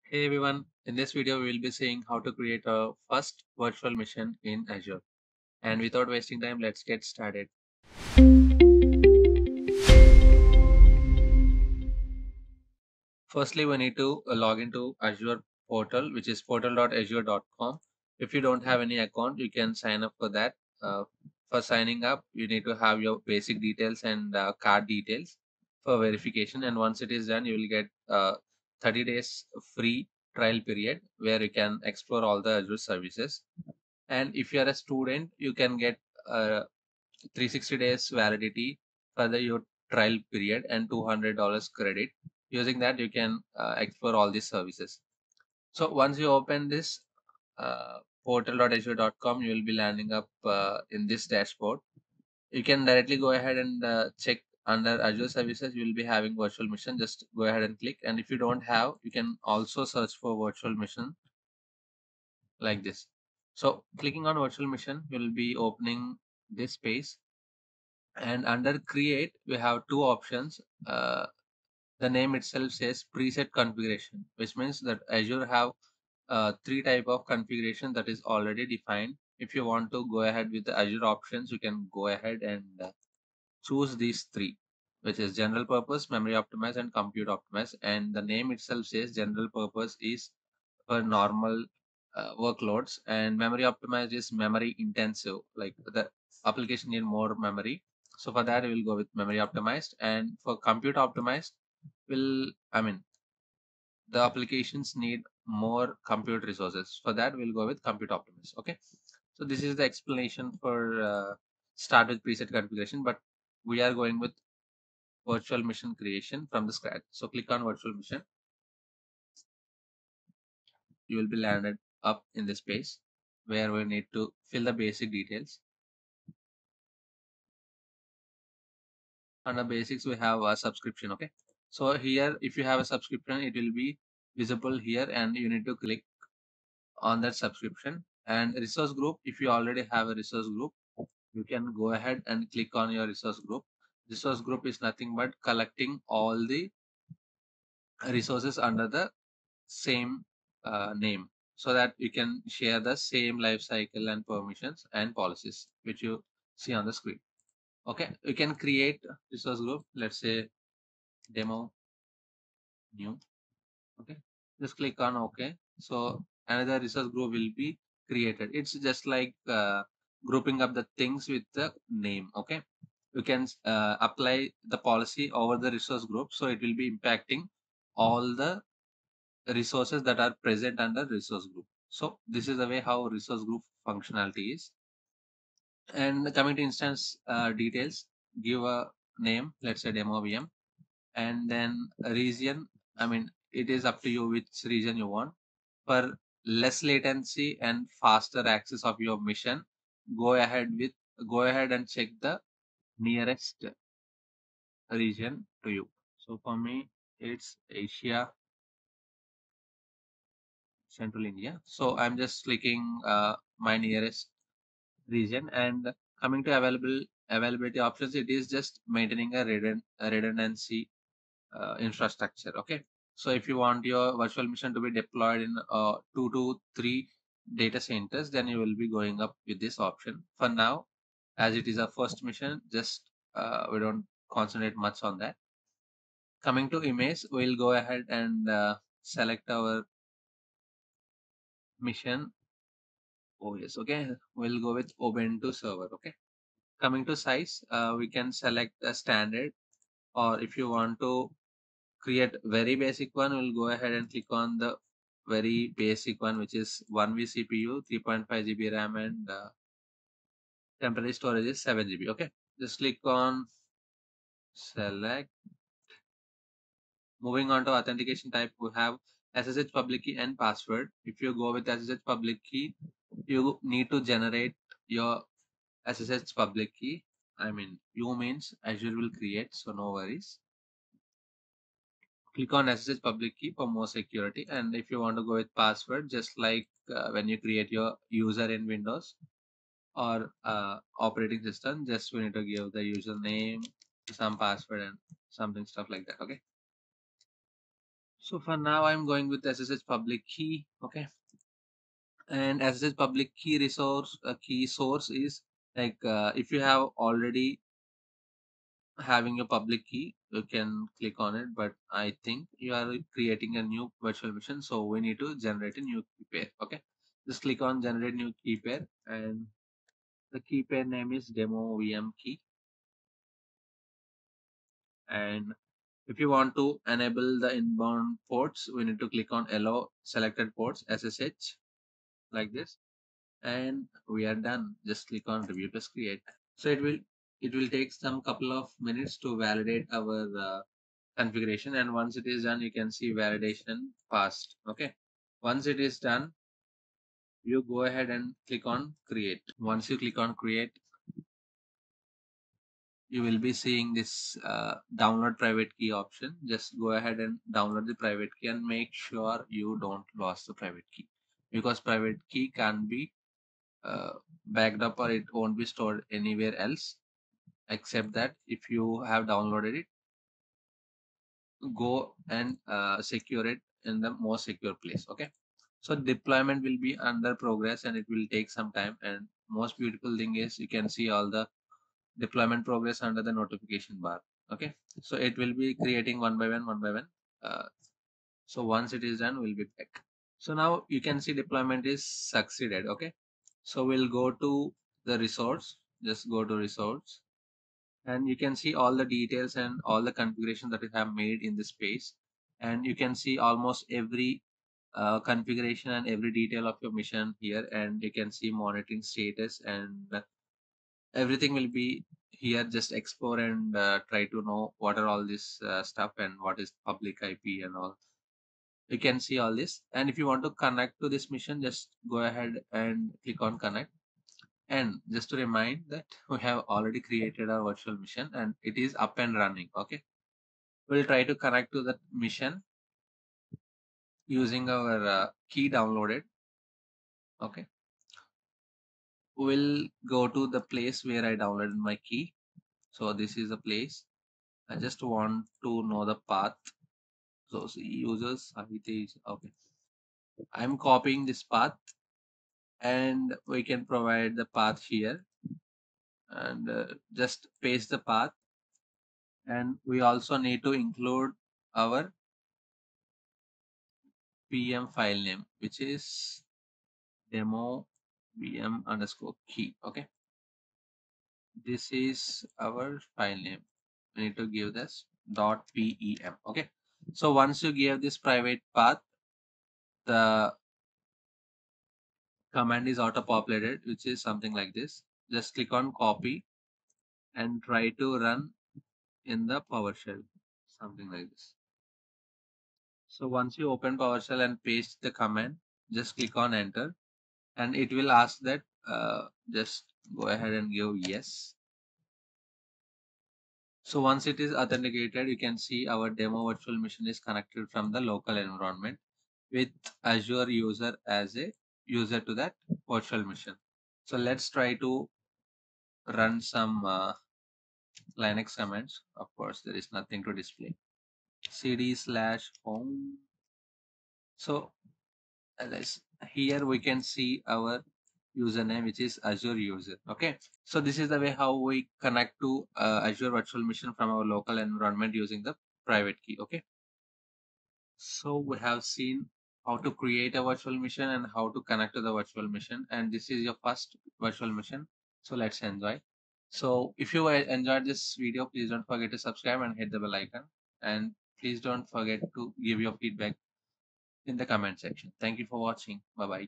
Hey everyone, in this video we will be seeing how to create a first virtual machine in Azure. And without wasting time, let's get started. Firstly, we need to log into Azure portal, which is portal.azure.com. If you don't have any account, you can sign up for that. Uh, for signing up, you need to have your basic details and card details for verification. And once it is done, you will get 30 days free trial period where you can explore all the Azure services. And if you are a student, you can get 360 days validity for your trial period and $200 credit. Using that, you can explore all these services. So once you open this portal.azure.com, you will be landing up in this dashboard. You can directly go ahead and check under Azure services. You will be having virtual mission. Just go ahead and click. And if you don't have, you can also search for virtual mission like this. So clicking on virtual mission will be opening this space, and under create we have two options. The name itself says preset configuration, which means that Azure have three type of configuration that is already defined. If you want to go ahead with the Azure options, you can go ahead and choose these three, which is general purpose, memory optimized, and compute optimized. And the name itself says general purpose is for normal workloads, and memory optimized is memory intensive, like the application need more memory. So for that, we will go with memory optimized, and for compute optimized, will I mean the applications need more compute resources. For that, we'll go with compute optimized. Okay, so this is the explanation for start with preset configuration, but we are going with virtual machine creation from the scratch. So click on virtual machine. You will be landed up in this page where we need to fill the basic details. Under basics, we have a subscription. Okay, so here if you have a subscription, it will be visible here, and you need to click on that subscription. And resource group, if you already have a resource group, you can go ahead and click on your resource group. Resource group is nothing but collecting all the resources under the same name, so that you can share the same life cycle and permissions and policies which you see on the screen. Okay, you can create resource group. Let's say demo new. Okay, just click on OK. So another resource group will be created. It's just like grouping up the things with the name. Okay, you can apply the policy over the resource group, so it will be impacting all the resources that are present under resource group. So this is the way how resource group functionality is. And coming to instance details, give a name, let's say demo VM, and then a region. I mean, it is up to you which region you want. For less latency and faster access of your mission, go ahead and check the nearest region to you. So for me, it's Asia, Central India. So I'm just clicking my nearest region. And coming to availability options, it is just maintaining a redundancy infrastructure. Okay, so if you want your virtual machine to be deployed in 2 to 3 data centers, then you will be going up with this option. For now, as it is a first mission, just we don't concentrate much on that. Coming to image, we'll go ahead and select our mission OS. Okay, we'll go with Ubuntu server. Okay, coming to size, we can select a standard, or if you want to create very basic one, we'll go ahead and click on the very basic one, which is 1V CPU, 3.5 GB RAM, and temporary storage is 7 GB. Okay, just click on select. Moving on to authentication type, we have SSH public key and password. If you go with SSH public key, you need to generate your SSH public key. I mean, you means Azure will create, so no worries. Click on SSH public key for more security. And if you want to go with password, just like when you create your user in Windows or operating system, just we need to give the username, some password, and something stuff like that. Okay, So for now, I'm going with SSH public key. Okay. And SSH public key resource, key source is like if you have already having a public key, you can click on it. But I think you are creating a new virtual machine, so we need to generate a new key pair. Okay. Just click on generate new key pair, and the key pair name is demo VM key. And if you want to enable the inbound ports, we need to click on allow selected ports SSH like this, and we are done. Just click on review plus create. So it will take some couple of minutes to validate our configuration, and once it is done, you can see validation passed. Okay, once it is done, you go ahead and click on create. Once you click on create, you will be seeing this download private key option. Just go ahead and download the private key and make sure you don't lose the private key, because private key can be uh, backed up, or it won't be stored anywhere else except that if you have downloaded it, go and secure it in the most secure place. Okay, so deployment will be under progress and it will take some time, and most beautiful thing is you can see all the deployment progress under the notification bar. Okay, so it will be creating one by one. uh, so once it is done, we'll be back. So now you can see deployment is succeeded. Okay, so we'll go to the resource. Just go to resource, and you can see all the details and all the configuration that you have made in this space, and you can see almost every configuration and every detail of your mission here, and you can see monitoring status, and everything will be here. Just explore and try to know what are all this stuff and what is public IP and all. You can see all this, and if you want to connect to this mission, just go ahead and click on connect. And just to remind that we have already created our virtual mission and it is up and running. Okay, we'll try to connect to that mission using our key downloaded. Okay, we'll go to the place where I downloaded my key. So this is the place. I just want to know the path. So see users okay, I'm copying this path, and we can provide the path here, and just paste the path. And we also need to include our PM file name, which is demo vm underscore key. Okay, this is our file name. We need to give this .pem. Okay, so once you give this private path, the command is auto populated, which is something like this. Just click on copy and try to run in the PowerShell, something like this. So once you open PowerShell and paste the command, just click on enter, and it will ask that just go ahead and give yes. So once it is authenticated, you can see our demo virtual machine is connected from the local environment with Azure user as a user to that virtual machine. So let's try to run some Linux commands. Of course, there is nothing to display. cd/home. So here we can see our username, which is Azure user. Okay, so this is the way how we connect to Azure virtual machine from our local environment using the private key. Okay, so we have seen how to create a virtual machine and how to connect to the virtual machine, and this is your first virtual machine. So let's enjoy. So if you enjoyed this video, please don't forget to subscribe and hit the bell icon, and please don't forget to give your feedback in the comment section. Thank you for watching. Bye bye.